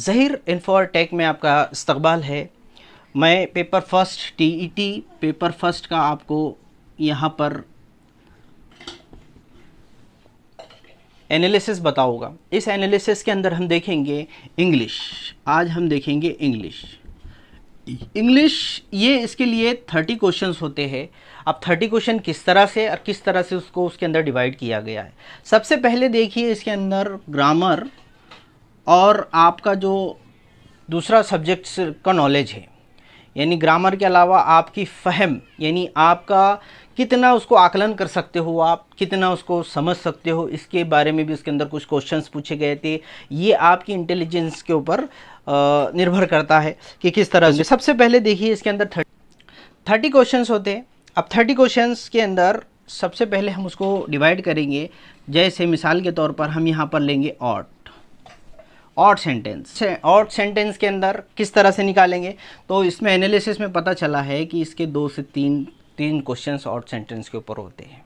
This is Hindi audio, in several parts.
ज़हीर इन्फोटेक में आपका इस्तकबाल है। मैं paper first TET paper first का आपको यहाँ पर एनालिसिस बताऊंगा। इस एनालिसिस के अंदर हम देखेंगे इंग्लिश। आज हम देखेंगे इंग्लिश। ये इसके लिए 30 क्वेश्चंस होते हैं। अब 30 क्वेश्चन किस तरह से और किस तरह से उसको उसके अंदर डिवाइड किया गया है। सबसे पहले देखिए इसके अंदर ग्रामर और आपका जो दूसरा सब्जेक्ट्स का नॉलेज है, यानी ग्रामर के अलावा आपकी फ़हम, यानी आपका कितना उसको आकलन कर सकते हो, आप कितना उसको समझ सकते हो, इसके बारे में भी उसके अंदर कुछ क्वेश्चंस पूछे गए थे। ये आपकी इंटेलिजेंस के ऊपर निर्भर करता है कि किस तरह से। सबसे पहले देखिए इसके अंदर 30 क्वेश्चंस होते हैं। अब 30 क्वेश्चंस के अंदर सबसे पहले हम उसको डिवाइड करेंगे। जैसे मिसाल के तौर पर हम यहाँ पर लेंगे ऑड सेंटेंस। ऑड सेंटेंस के अंदर किस तरह से निकालेंगे, तो इसमें एनालिसिस में पता चला है कि इसके 2 से 3 क्वेश्चंस ऑड सेंटेंस के ऊपर होते हैं।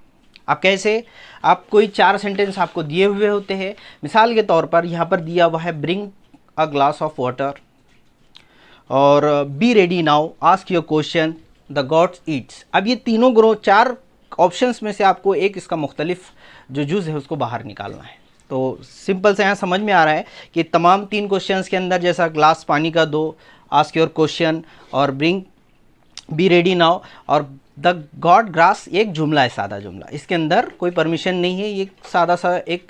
अब कैसे, आप कोई 4 सेंटेंस आपको दिए हुए होते हैं। मिसाल के तौर पर यहाँ पर दिया हुआ है bring a glass of water और be ready now, ask your question, the gods eats. अब ये तीनों 4 ऑप्शंस में से आपको एक इसका मुख्तलिफ जो जुज़ है उसको बाहर निकालना है। तो सिंपल से यहाँ समझ में आ रहा है कि तमाम 3 क्वेश्चंस के अंदर, जैसा ग्लास पानी का दो, आस्क योर क्वेश्चन और ब्रिंग बी रेडी नाउ और द गॉड ग्रास, एक जुमला है, सादा जुमला। इसके अंदर कोई परमिशन नहीं है, ये सादा सा एक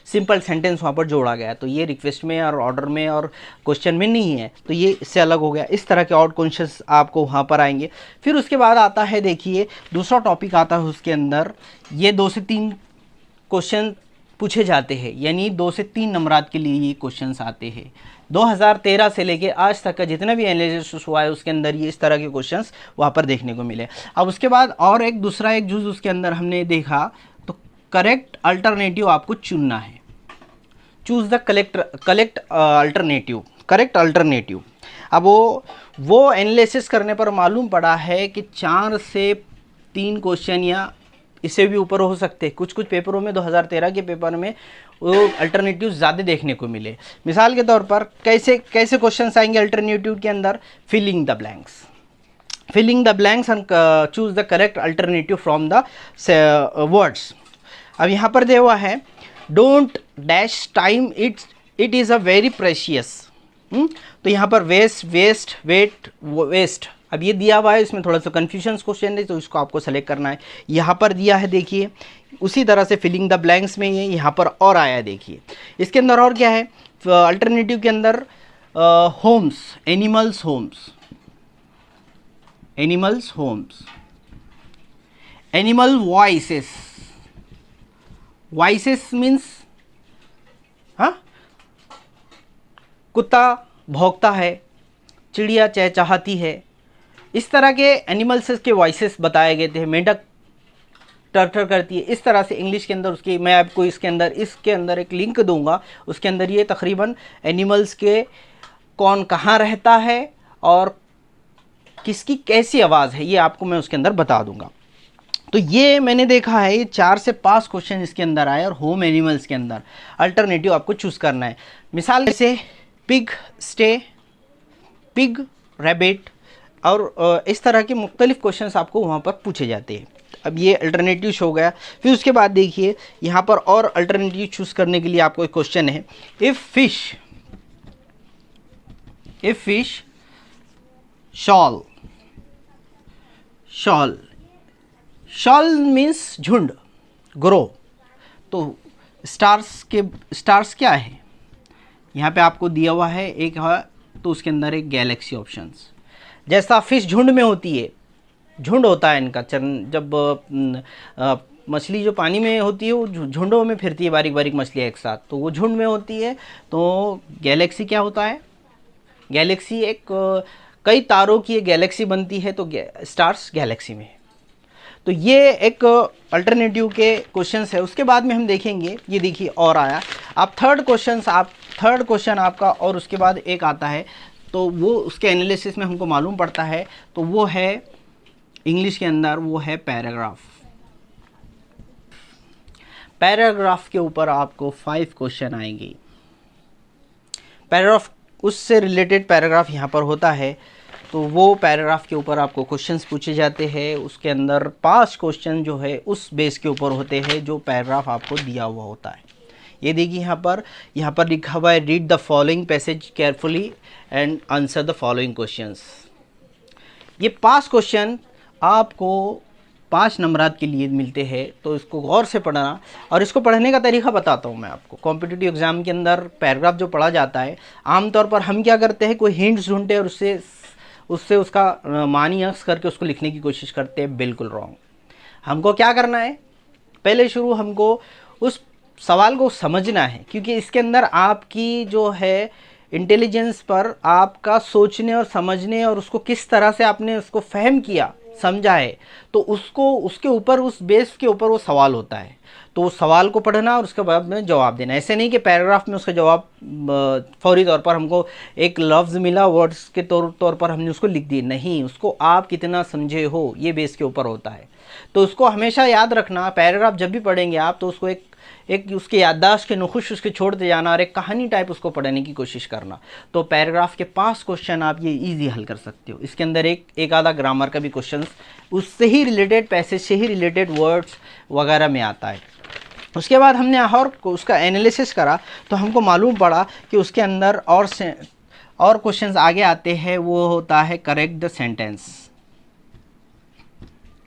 सिंपल सेंटेंस वहाँ पर जोड़ा गया है। तो ये रिक्वेस्ट में और ऑर्डर में और क्वेश्चन में नहीं है, तो ये इससे अलग हो गया। इस तरह के ऑड क्वेश्चंस आपको वहाँ पर आएंगे। फिर उसके बाद आता है, देखिए दूसरा टॉपिक आता है उसके अंदर, ये 2 से 3 क्वेश्चन पूछे जाते हैं, यानी 2 से 3 नंबरात के लिए ये क्वेश्चंस आते हैं। 2013 से लेके आज तक का जितना भी एनालिसिस हुआ है उसके अंदर ये इस तरह के क्वेश्चंस वहाँ पर देखने को मिले। अब उसके बाद और एक दूसरा एक जुज़ उसके अंदर हमने देखा, तो करेक्ट अल्टरनेटिव आपको चुनना है। Choose the correct alternative. अब वो एनालिसिस करने पर मालूम पड़ा है कि 4 से 3 क्वेश्चन या इससे भी ऊपर हो सकते हैं। कुछ पेपरों में 2013 के पेपर में वो अल्टरनेटिव ज़्यादा देखने को मिले। मिसाल के तौर पर कैसे क्वेश्चंस आएंगे अल्टरनेटिव के अंदर, filling the blanks and choose the correct alternative from the words. अब यहाँ पर दिया हुआ है, don't dash time, it is a very precious. तो यहाँ पर वेस्ट, अब ये दिया हुआ है, इसमें थोड़ा सा कन्फ्यूजन क्वेश्चन है, तो इसको आपको सेलेक्ट करना है। यहाँ पर दिया है, देखिए उसी तरह से फिलिंग द ब्लैंक्स में ये यहाँ पर और आया, देखिए इसके अंदर और क्या है अल्टरनेटिव के अंदर, homes, animals homes, animal voices means, हाँ, कुत्ता भौंकता है, चिड़िया चहचहाती है, इस तरह के एनिमल्स के वॉइसेस बताए गए थे। मेंढक टर्टर करती है, इस तरह से इंग्लिश के अंदर उसकी, मैं आपको इसके अंदर एक लिंक दूंगा, उसके अंदर ये तकरीबन एनिमल्स के कौन कहाँ रहता है और किसकी कैसी आवाज़ है, ये आपको मैं उसके अंदर बता दूंगा। तो ये मैंने देखा है, ये 4 से 5 क्वेश्चन इसके अंदर आए और होम एनिमल्स के अंदर अल्टरनेटिव आपको चूज़ करना है। मिसाल जैसे पिग स्टे, पिग रैबिट, और इस तरह के मुख्तलिफ क्वेश्चंस आपको वहाँ पर पूछे जाते हैं। अब ये अल्टरनेटिव हो गया। फिर उसके बाद देखिए यहाँ पर और अल्टरनेटिव चूज़ करने के लिए आपको एक क्वेश्चन है, इफ़ फिश शॉल मीन्स झुंड, ग्रो। तो स्टार्स क्या है, यहाँ पे आपको दिया हुआ है एक है, तो उसके अंदर एक गैलेक्सी ऑप्शंस। जैसा फिश झुंड में होती है, झुंड होता है इनका चरण, जब मछली जो पानी में होती है वो झुंडों में फिरती है, बारीक बारीक मछलियाँ एक साथ, तो वो झुंड में होती है। तो गैलेक्सी क्या होता है, गैलेक्सी एक कई तारों की एक गैलेक्सी बनती है, तो स्टार्स गैलेक्सी में। तो ये एक अल्टरनेटिव के क्वेश्चंस है। उसके बाद में हम देखेंगे, ये देखिए और आया, आप थर्ड क्वेश्चन आपका, और उसके बाद एक आता है, तो वो उसके एनालिसिस में हमको मालूम पड़ता है, तो वो है इंग्लिश के अंदर, वो है पैराग्राफ के ऊपर आपको 5 क्वेश्चन आएंगे। पैराग्राफ उससे रिलेटेड पैराग्राफ यहाँ पर होता है, तो वो पैराग्राफ के ऊपर आपको क्वेश्चंस पूछे जाते हैं। उसके अंदर 5 क्वेश्चन जो है उस बेस के ऊपर होते हैं जो पैराग्राफ आपको दिया हुआ होता है। ये देखिए यहाँ पर लिखा हुआ है read the following passage carefully and answer the following questions. ये 5 क्वेश्चन आपको 5 नंबरात के लिए मिलते हैं, तो इसको गौर से पढ़ना। और इसको पढ़ने का तरीका बताता हूँ मैं आपको। कॉम्पिटिटिव एग्जाम के अंदर पैराग्राफ जो पढ़ा जाता है, आमतौर पर हम क्या करते हैं, कोई हिंट्स ढूंढते हैं और उससे उसका मानी अक्स करके उसको लिखने की कोशिश करते हैं। बिल्कुल रॉन्ग। हमको क्या करना है, पहले शुरू हमको उस सवाल को समझना है, क्योंकि इसके अंदर आपकी जो है इंटेलिजेंस पर आपका सोचने और समझने और उसको किस तरह से आपने उसको फहम किया, समझा है, तो उसको उसके ऊपर, उस बेस के ऊपर वो सवाल होता है। तो उस सवाल को पढ़ना और उसके बाद में जवाब देना। ऐसे नहीं कि पैराग्राफ में उसका जवाब फौरी तौर पर हमको एक लफ्ज़ मिला, वर्ड्स के तौर पर हमने उसको लिख दी, नहीं, उसको आप कितना समझे हो ये बेस के ऊपर होता है। तो उसको हमेशा याद रखना। पैराग्राफ जब भी पढ़ेंगे आप, तो उसको एक उसके याददाश्त के नुखुश उसके छोड़ते जाना और एक कहानी टाइप उसको पढ़ने की कोशिश करना। तो पैराग्राफ के 5 क्वेश्चन आप ये इजी हल कर सकते हो। इसके अंदर एक आधा ग्रामर का भी क्वेश्चन उससे ही रिलेटेड, पैसेज से ही रिलेटेड वर्ड्स वगैरह में आता है। उसके बाद हमने और उसका एनालिसिस करा तो हमको मालूम पड़ा कि उसके अंदर और क्वेश्चंस आगे आते हैं। वो होता है correct the sentence.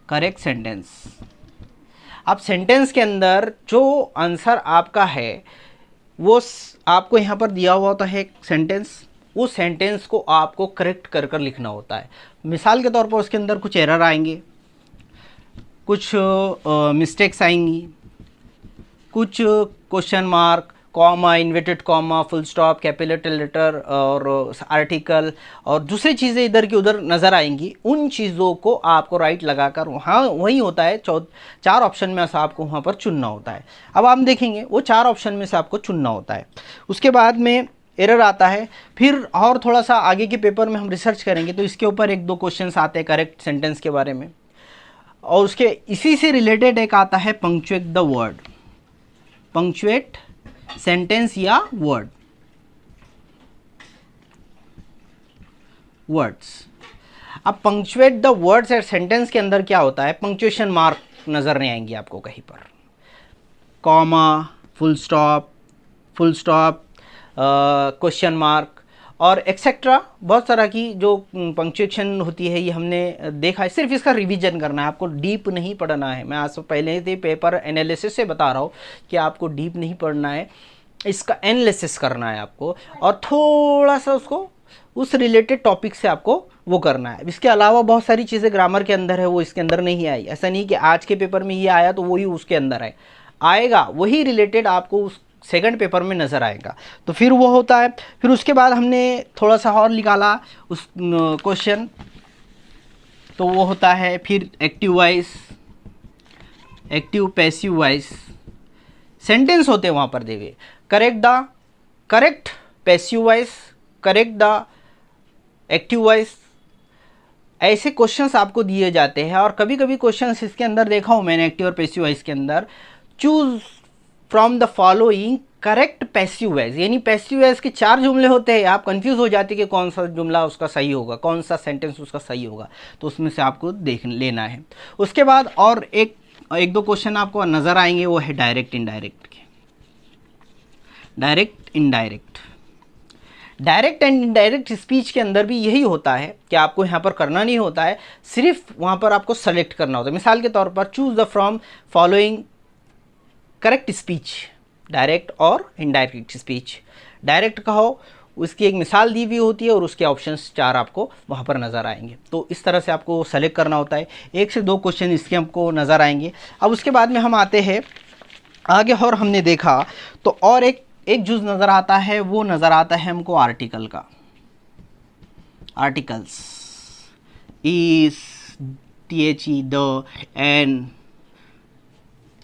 Correct sentence. अब सेंटेंस के अंदर जो आंसर आपका है वो आपको यहाँ पर दिया हुआ होता है एक सेंटेंस। उस सेंटेंस को आपको करेक्ट कर कर लिखना होता है। मिसाल के तौर पर उसके अंदर कुछ एरर आएंगे, कुछ मिस्टेक्स आएंगी, कुछ question mark, comma, inverted comma, full stop, capital letter और आर्टिकल और दूसरी चीज़ें इधर की उधर नज़र आएंगी। उन चीज़ों को आपको राइट लगाकर वहाँ वही होता है 4 ऑप्शन में से आपको वहाँ पर चुनना होता है। अब आप देखेंगे वो 4 ऑप्शन में से आपको चुनना होता है। उसके बाद में एरर आता है। फिर और थोड़ा सा आगे के पेपर में हम रिसर्च करेंगे तो इसके ऊपर 1-2 क्वेश्चन आते हैं करेक्ट सेंटेंस के बारे में। और उसके इसी से रिलेटेड एक आता है punctuate the word. Punctuate sentence या वर्ड्स। अब punctuate the words and sentence के अंदर क्या होता है, पंक्चुएशन मार्क नज़र नहीं आएंगी आपको कहीं पर। Comma, full stop, question mark और एक्सेट्रा, बहुत तरह की जो पंक्चुएशन होती है ये हमने देखा है। सिर्फ इसका रिवीजन करना है, आपको डीप नहीं पढ़ना है। मैं आज पहले ही पेपर एनालिसिस से बता रहा हूँ कि आपको डीप नहीं पढ़ना है, इसका एनालिसिस करना है आपको और थोड़ा सा उसको उस रिलेटेड टॉपिक से आपको वो करना है। इसके अलावा बहुत सारी चीज़ें ग्रामर के अंदर है वो इसके अंदर नहीं आई। ऐसा नहीं कि आज के पेपर में ये आया तो वही उसके अंदर आएगा, वही रिलेटेड आपको उस सेकंड पेपर में नज़र आएगा। तो फिर वो होता है। फिर उसके बाद हमने थोड़ा सा और निकाला उस क्वेश्चन, तो वो होता है फिर active voice, active passive voice sentence होते हैं वहाँ पर देवे। Correct passive voice, correct the active voice, ऐसे क्वेश्चंस आपको दिए जाते हैं। और कभी कभी क्वेश्चंस इसके अंदर देखा हूँ मैंने एक्टिव और पैसिव वॉइस के अंदर, choose from the following correct passive voice, यानी पैसिव वॉइस के 4 जुमले होते हैं। आप कंफ्यूज हो जाते हैं कि कौन सा जुमला उसका सही होगा, कौन सा सेंटेंस उसका सही होगा, तो उसमें से आपको देख लेना है। उसके बाद और एक दो क्वेश्चन आपको नज़र आएंगे, वो है डायरेक्ट इनडायरेक्ट के। Direct indirect, direct and indirect speech के अंदर भी यही होता है कि आपको यहाँ पर करना नहीं होता है, सिर्फ वहाँ पर आपको सेलेक्ट करना होता है। मिसाल के तौर पर choose the from following correct speech, direct और इनडायरेक्ट स्पीच। डायरेक्ट कहो, उसकी एक मिसाल दी हुई होती है और उसके ऑप्शंस 4 आपको वहाँ पर नज़र आएंगे। तो इस तरह से आपको सेलेक्ट करना होता है। 1 से 2 क्वेश्चन इसके हमको नज़र आएंगे। अब उसके बाद में हम आते हैं आगे, और हमने देखा तो और एक जूस नज़र आता है, वो नज़र आता है हमको आर्टिकल का। Articles, is, THE, the, an,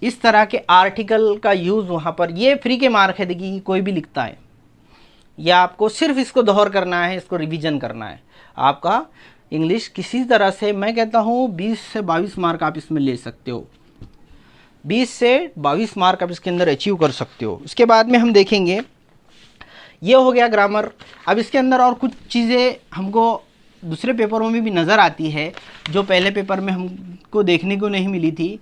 इस तरह के आर्टिकल का यूज़ वहाँ पर, ये फ्री के मार्क है। देखिए कोई भी लिखता है, या आपको सिर्फ इसको दोहर करना है, इसको रिवीजन करना है। आपका इंग्लिश किसी तरह से, मैं कहता हूँ 20 से 22 मार्क आप इसमें ले सकते हो। 20 से 22 मार्क आप इसके अंदर अचीव कर सकते हो। उसके बाद में हम देखेंगे ये हो गया ग्रामर। अब इसके अंदर और कुछ चीज़ें हमको दूसरे पेपरों में भी नज़र आती है जो पहले पेपर में हमको देखने को नहीं मिली थी,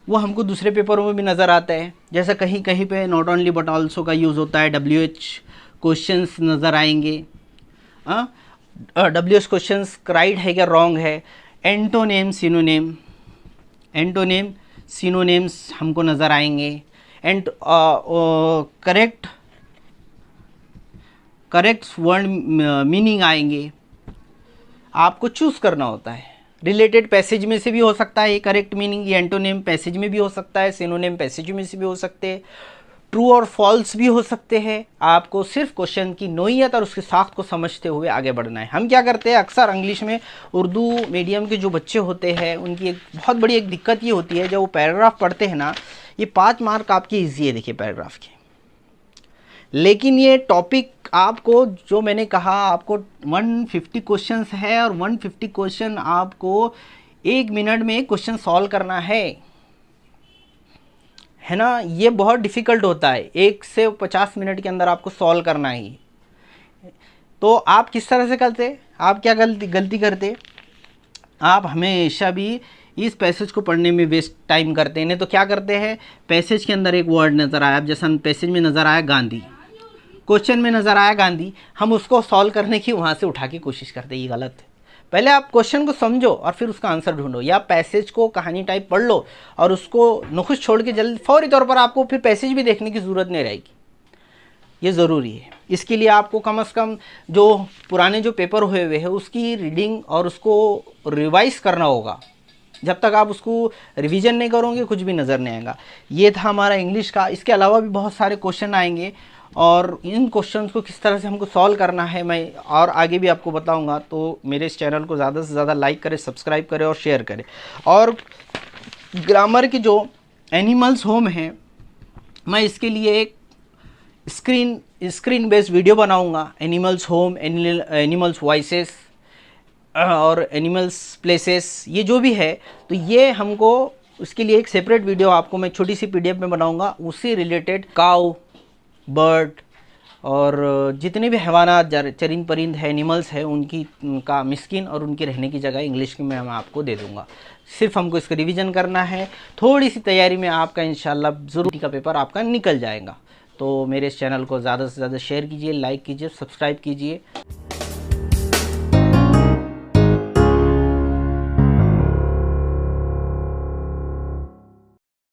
वो हमको दूसरे पेपरों में भी नज़र आता है। जैसे कहीं कहीं पे नॉट ओनली बट ऑल्सो का यूज़ होता है, WH क्वेश्चंस नज़र आएंगे। WH क्वेश्चंस राइट है क्या रॉन्ग है, एंटोनेम सिनोनेम, एंटोनेम सिनोनेम्स हमको नज़र आएंगे, एंड करेक्ट वर्ड मीनिंग आएंगे। आपको चूज़ करना होता है। रिलेटेड पैसेज में से भी हो सकता है ये करेक्ट मीनिंग, ये एंटोनेम पैसेज में भी हो सकता है, सिनोनेम पैसेज में से भी हो सकते हैं, ट्रू और फॉल्स भी हो सकते हैं। आपको सिर्फ क्वेश्चन की नोयत और उसकी साख्त को समझते हुए आगे बढ़ना है। हम क्या करते हैं अक्सर इंग्लिश में उर्दू मीडियम के जो बच्चे होते हैं उनकी एक बहुत बड़ी एक दिक्कत ये होती है, जब वो पैराग्राफ पढ़ते हैं ना, ये 5 मार्क आपके ईजी है देखिए पैराग्राफ के, लेकिन ये टॉपिक आपको जो मैंने कहा आपको 150 क्वेश्चंस है और 150 क्वेश्चन आपको 1 मिनट में एक क्वेश्चन सॉल्व करना है ना। ये बहुत डिफ़िकल्ट होता है, 1 से 50 मिनट के अंदर आपको सॉल्व करना ही। तो आप किस तरह से करते, आप क्या गलती करते, आप हमेशा भी इस पैसेज को पढ़ने में वेस्ट टाइम करते हैं। नहीं तो क्या करते हैं, पैसेज के अंदर एक वर्ड नज़र आया, अब जैसा पैसेज में नज़र आया गांधी, क्वेश्चन में नज़र आया गांधी, हम उसको सॉल्व करने की वहाँ से उठा के कोशिश करते हैं। ये गलत है। पहले आप क्वेश्चन को समझो और फिर उसका आंसर ढूंढो, या पैसेज को कहानी टाइप पढ़ लो और उसको नुख्स छोड़ के जल्दी फौरी तौर पर आपको फिर पैसेज भी देखने की ज़रूरत नहीं रहेगी। ये ज़रूरी है। इसके लिए आपको कम से कम जो पुराने जो पेपर हुए हुए हैं उसकी रीडिंग और उसको रिवाइज करना होगा। जब तक आप उसको रिवीजन नहीं करोगे कुछ भी नज़र नहीं आएगा। ये था हमारा इंग्लिश का। इसके अलावा भी बहुत सारे क्वेश्चन आएंगे और इन क्वेश्चंस को किस तरह से हमको सॉल्व करना है मैं और आगे भी आपको बताऊंगा। तो मेरे इस चैनल को ज़्यादा से ज़्यादा लाइक करें, सब्सक्राइब करें और शेयर करें। और ग्रामर की जो एनिमल्स होम है, मैं इसके लिए एक स्क्रीन बेस्ड वीडियो बनाऊंगा। एनिमल्स होम, एनिमल्स वॉइसेस और एनिमल्स प्लेसेस, ये जो भी है, तो ये हमको उसके लिए एक सेपरेट वीडियो आपको मैं छोटी सी PDF में बनाऊंगा। उससे रिलेटेड काऊ, बर्ड और जितने भी हैवानात चरिंद परिंद है, एनिमल्स है, उनका मिस्किन और उनकी रहने की जगह इंग्लिश में मैं आपको दे दूंगा। सिर्फ हमको इसका रिवीजन करना है, थोड़ी सी तैयारी में आपका इंशाल्लाह ज़रूर का पेपर आपका निकल जाएगा। तो मेरे इस चैनल को ज़्यादा से ज़्यादा शेयर कीजिए, लाइक कीजिए, सब्सक्राइब कीजिए।